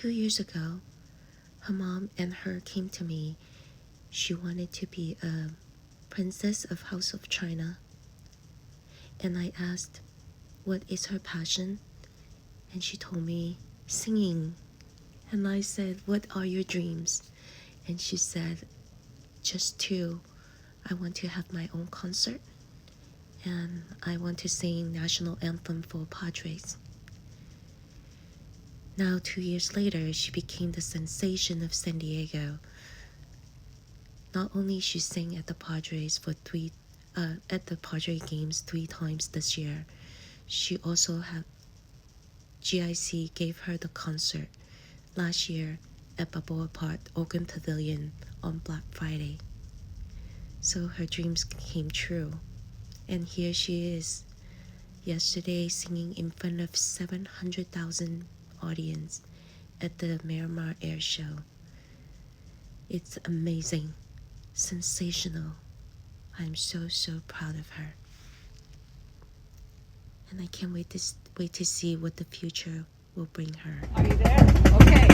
2 years ago, her mom and her came to me. She wanted to be a princess of House of China. And I asked, what is her passion? And she told me, singing. And I said, what are your dreams? And she said, just two. I want to have my own concert, and I want to sing national anthem for Padres. Now, 2 years later, she became the sensation of San Diego. Not only she sang at the Padres at the Padre games 3 times this year, she also had GIC gave her the concert last year at Balboa Park Oakland Pavilion on Black Friday. So her dreams came true, and here she is, yesterday singing in front of 700,000 audience at the Miramar Airshow. It's amazing, sensational. I'm so proud of her, and I can't wait to see what the future will bring her. Are you there? Okay.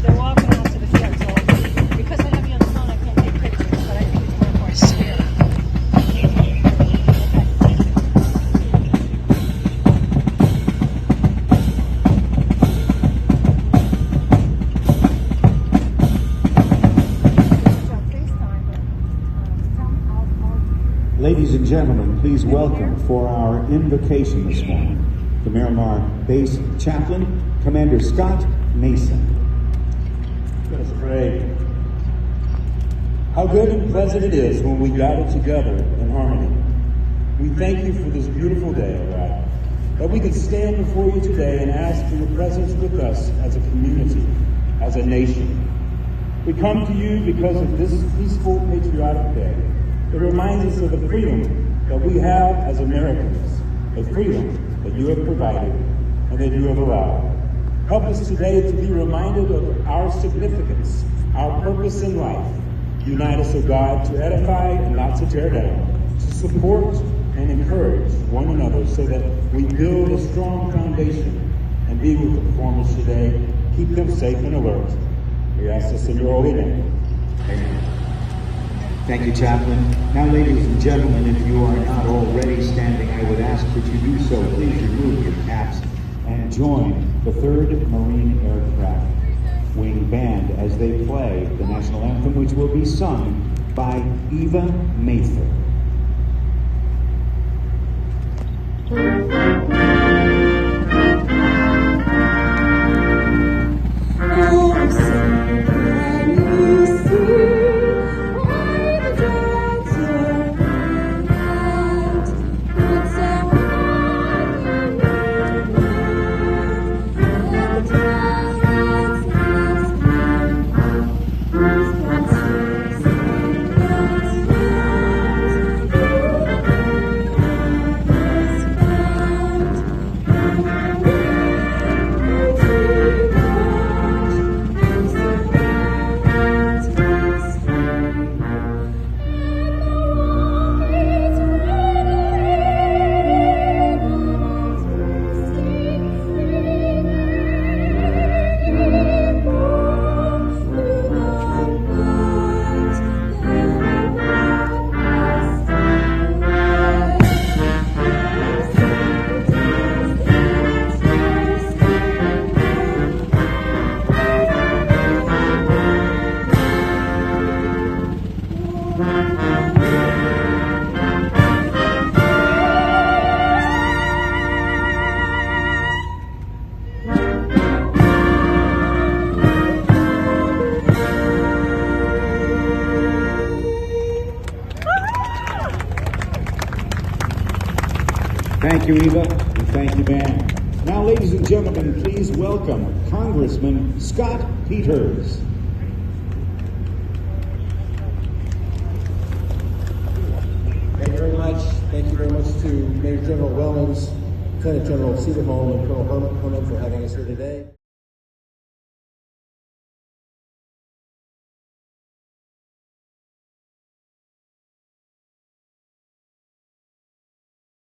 They're walking out to the field, so because I have you on the phone, I can't take pictures, but I think it's more important here. Ladies and gentlemen, please welcome for our invocation this morning, the Miramar Base Chaplain, Commander Scott Mason. Let us pray. How good and pleasant it is when we gather together in harmony. We thank you for this beautiful day, O God, that we can stand before you today and ask for your presence with us as a community, as a nation. We come to you because of this peaceful, patriotic day. It reminds us of the freedom that we have as Americans, the freedom that you have provided and that you have allowed. Help us today to be reminded of our significance, our purpose in life. Unite us, O God, to edify and not to tear down, to support and encourage one another so that we build a strong foundation and be with the performers today. Keep them safe and alert. We ask this in your holy name. Amen. Thank you, Chaplain. Now, ladies and gentlemen, if you are not already standing, I would ask that you do so. Please remove your caps and join the 3rd Marine Aircraft Wing Band as they play the national anthem, which will be sung by Eva Mather. Thank you, Eva, and thank you, band. Now, ladies and gentlemen, please welcome Congressman Scott Peters. Thank you very much. Thank you very much to Major General Wellens, Lieutenant General Cedarholm, and Colonel Herman for having us here today.